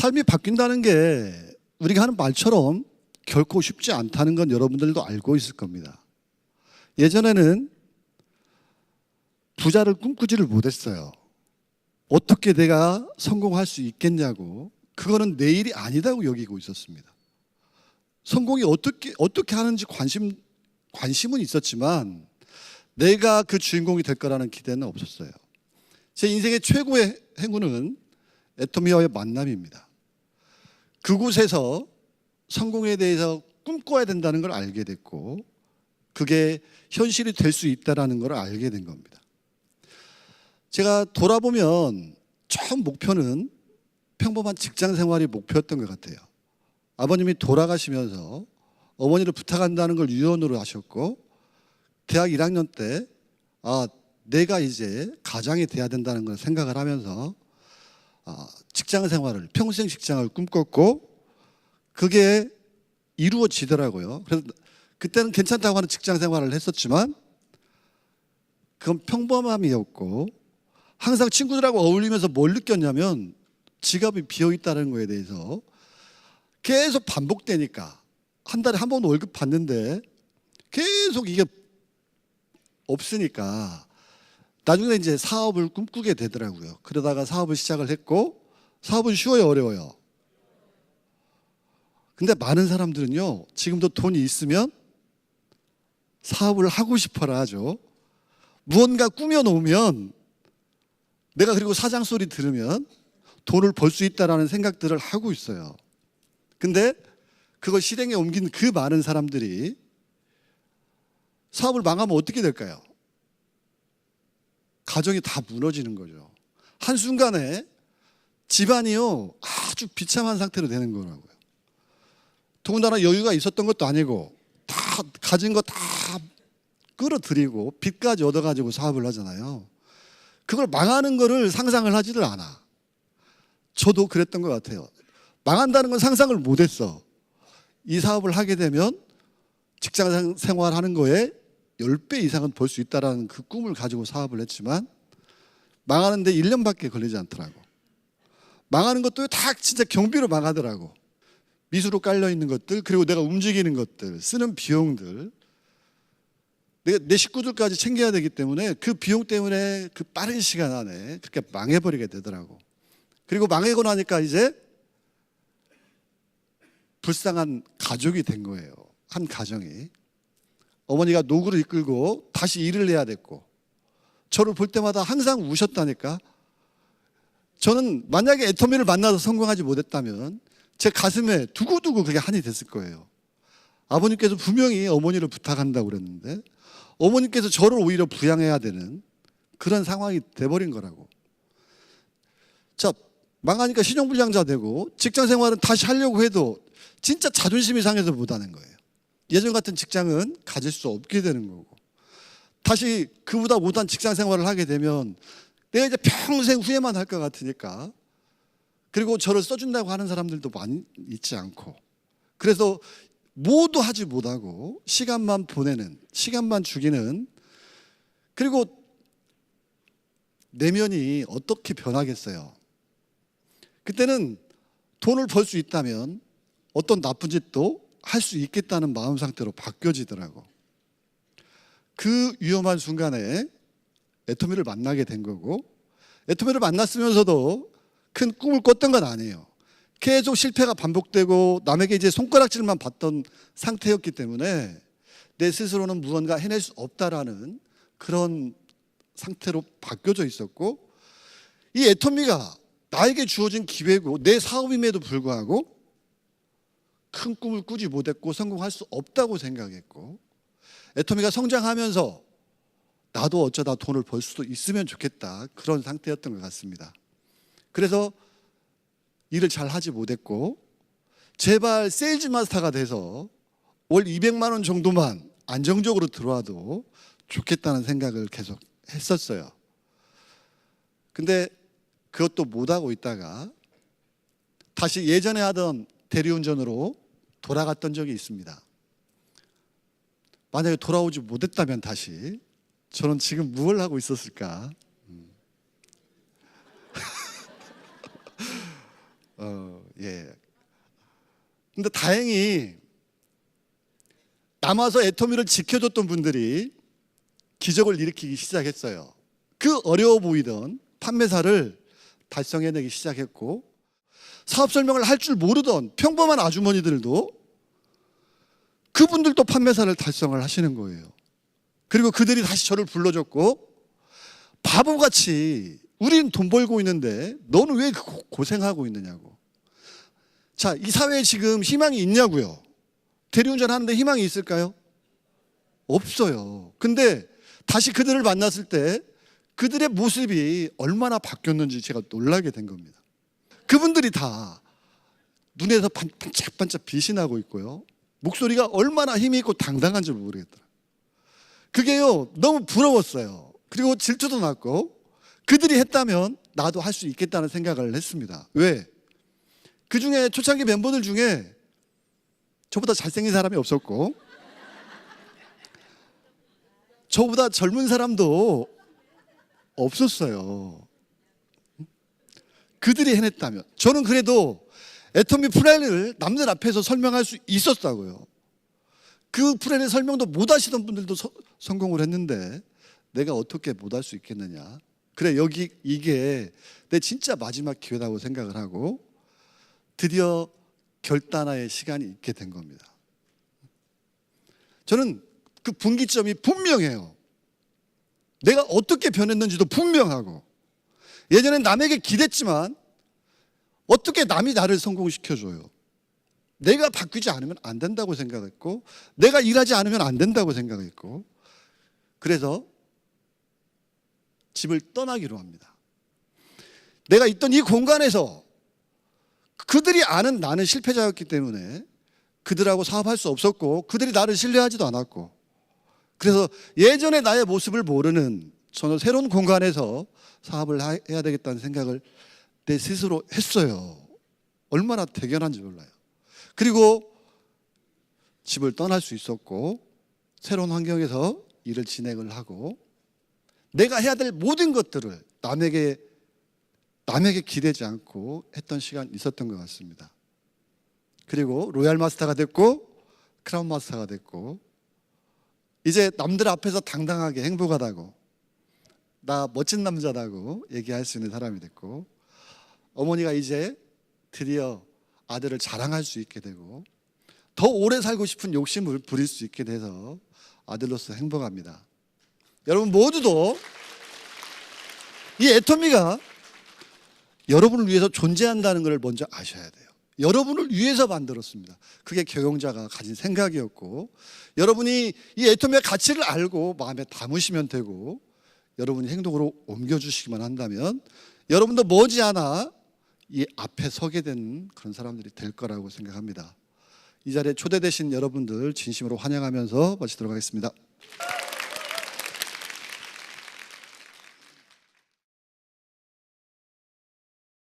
삶이 바뀐다는 게 우리가 하는 말처럼 결코 쉽지 않다는 건 여러분들도 알고 있을 겁니다. 예전에는 부자를 꿈꾸지를 못했어요. 어떻게 내가 성공할 수 있겠냐고, 그거는 내 일이 아니다고 여기고 있었습니다. 성공이 어떻게 하는지 관심은 있었지만 내가 그 주인공이 될 거라는 기대는 없었어요. 제 인생의 최고의 행운은 애토미와의 만남입니다. 그곳에서 성공에 대해서 꿈꿔야 된다는 걸 알게 됐고, 그게 현실이 될 수 있다는 걸 알게 된 겁니다. 제가 돌아보면 처음 목표는 평범한 직장 생활이 목표였던 것 같아요. 아버님이 돌아가시면서 어머니를 부탁한다는 걸 유언으로 하셨고, 대학 1학년 때 내가 이제 가장이 돼야 된다는 걸 생각을 하면서 직장 생활을, 평생 직장을 꿈꿨고, 그게 이루어지더라고요. 그래서 그때는 괜찮다고 하는 직장 생활을 했었지만 그건 평범함이었고, 항상 친구들하고 어울리면서 뭘 느꼈냐면 지갑이 비어있다는 거에 대해서 계속 반복되니까, 한 달에 한 번 월급 받는데 계속 이게 없으니까 나중에 이제 사업을 꿈꾸게 되더라고요. 그러다가 사업을 시작을 했고, 사업은 쉬워요, 어려워요? 근데 많은 사람들은요, 지금도 돈이 있으면 사업을 하고 싶어라 하죠. 무언가 꾸며놓으면, 내가 그리고 사장 소리 들으면 돈을 벌 수 있다라는 생각들을 하고 있어요. 근데 그걸 실행에 옮긴 그 많은 사람들이 사업을 망하면 어떻게 될까요? 가정이 다 무너지는 거죠. 한순간에 집안이요, 아주 비참한 상태로 되는 거라고요. 더군다나 여유가 있었던 것도 아니고 다 가진 거 다 끌어들이고 빚까지 얻어가지고 사업을 하잖아요. 그걸 망하는 거를 상상을 하지를 않아. 저도 그랬던 것 같아요. 망한다는 건 상상을 못했어. 이 사업을 하게 되면 직장 생활하는 거에 10배 이상은 벌 수 있다는 그 꿈을 가지고 사업을 했지만 망하는데 1년밖에 걸리지 않더라고. 망하는 것도 다 진짜 경비로 망하더라고. 미수로 깔려있는 것들, 그리고 내가 움직이는 것들, 쓰는 비용들, 내 식구들까지 챙겨야 되기 때문에 그 비용 때문에 그 빠른 시간 안에 그렇게 망해버리게 되더라고. 그리고 망하고 나니까 이제 불쌍한 가족이 된 거예요. 한 가정이. 어머니가 노구를 이끌고 다시 일을 해야 됐고, 저를 볼 때마다 항상 우셨다니까. 저는 만약에 애터미를 만나서 성공하지 못했다면 제 가슴에 두고두고 그게 한이 됐을 거예요. 아버님께서 분명히 어머니를 부탁한다고 그랬는데 어머니께서 저를 오히려 부양해야 되는 그런 상황이 돼버린 거라고. 자, 망하니까 신용불량자 되고 직장 생활은 다시 하려고 해도 진짜 자존심이 상해서 못하는 거예요. 예전 같은 직장은 가질 수 없게 되는 거고, 다시 그보다 못한 직장 생활을 하게 되면 내가 이제 평생 후회만 할 것 같으니까, 그리고 저를 써준다고 하는 사람들도 많이 있지 않고, 그래서 모두 하지 못하고 시간만 보내는, 시간만 죽이는, 그리고 내면이 어떻게 변하겠어요? 그때는 돈을 벌 수 있다면 어떤 나쁜 짓도 할 수 있겠다는 마음 상태로 바뀌어지더라고. 그 위험한 순간에 애터미를 만나게 된 거고, 애터미를 만났으면서도 큰 꿈을 꿨던 건 아니에요. 계속 실패가 반복되고 남에게 이제 손가락질만 받던 상태였기 때문에 내 스스로는 무언가 해낼 수 없다라는 그런 상태로 바뀌어져 있었고, 이 애터미가 나에게 주어진 기회고 내 사업임에도 불구하고 큰 꿈을 꾸지 못했고 성공할 수 없다고 생각했고, 애터미가 성장하면서 나도 어쩌다 돈을 벌 수도 있으면 좋겠다, 그런 상태였던 것 같습니다. 그래서 일을 잘 하지 못했고, 제발 세일즈 마스터가 돼서 월 200만 원 정도만 안정적으로 들어와도 좋겠다는 생각을 계속 했었어요. 근데 그것도 못하고 있다가 다시 예전에 하던 대리운전으로 돌아갔던 적이 있습니다. 만약에 돌아오지 못했다면 다시 저는 지금 무엇을 하고 있었을까? 예. 근데 다행히 남아서 애터미를 지켜줬던 분들이 기적을 일으키기 시작했어요. 그 어려워 보이던 판매사를 달성해내기 시작했고, 사업 설명을 할 줄 모르던 평범한 아주머니들도 그분들도 판매사를 달성을 하시는 거예요. 그리고 그들이 다시 저를 불러줬고, 바보같이 우린 돈 벌고 있는데 너는 왜 고생하고 있느냐고. 자, 이 사회에 지금 희망이 있냐고요. 대리운전 하는데 희망이 있을까요? 없어요. 근데 다시 그들을 만났을 때 그들의 모습이 얼마나 바뀌었는지 제가 놀라게 된 겁니다. 그분들이 다 눈에서 반짝반짝 빛이 나고 있고요, 목소리가 얼마나 힘이 있고 당당한지 모르겠더라고요. 그게요, 너무 부러웠어요. 그리고 질투도 났고, 그들이 했다면 나도 할 수 있겠다는 생각을 했습니다. 왜? 그 중에 초창기 멤버들 중에 저보다 잘생긴 사람이 없었고, 저보다 젊은 사람도 없었어요. 그들이 해냈다면. 저는 그래도 애터미 플랜을 남들 앞에서 설명할 수 있었다고요. 그 플랜의 설명도 못 하시던 분들도 성공을 했는데 내가 어떻게 못 할 수 있겠느냐. 그래, 이게 내 진짜 마지막 기회라고 생각을 하고 드디어 결단의 시간이 있게 된 겁니다. 저는 그 분기점이 분명해요. 내가 어떻게 변했는지도 분명하고, 예전엔 남에게 기댔지만 어떻게 남이 나를 성공시켜줘요. 내가 바뀌지 않으면 안 된다고 생각했고, 내가 일하지 않으면 안 된다고 생각했고, 그래서 집을 떠나기로 합니다. 내가 있던 이 공간에서 그들이 아는 나는 실패자였기 때문에 그들하고 사업할 수 없었고, 그들이 나를 신뢰하지도 않았고, 그래서 예전의 나의 모습을 모르는 저는 새로운 공간에서 사업을 해야 되겠다는 생각을 내 스스로 했어요. 얼마나 대견한지 몰라요. 그리고 집을 떠날 수 있었고, 새로운 환경에서 일을 진행을 하고, 내가 해야 될 모든 것들을 남에게 기대지 않고 했던 시간이 있었던 것 같습니다. 그리고 로얄 마스터가 됐고, 크라운 마스터가 됐고, 이제 남들 앞에서 당당하게 행복하다고, 나 멋진 남자다고 얘기할 수 있는 사람이 됐고, 어머니가 이제 드디어 아들을 자랑할 수 있게 되고, 더 오래 살고 싶은 욕심을 부릴 수 있게 돼서 아들로서 행복합니다. 여러분 모두도 이 애터미가 여러분을 위해서 존재한다는 것을 먼저 아셔야 돼요. 여러분을 위해서 만들었습니다. 그게 경영자가 가진 생각이었고, 여러분이 이 애터미의 가치를 알고 마음에 담으시면 되고, 여러분이 행동으로 옮겨주시기만 한다면 여러분도 머지않아 이 앞에 서게 되는 그런 사람들이 될 거라고 생각합니다. 이 자리에 초대되신 여러분들 진심으로 환영하면서 마치도록 하겠습니다.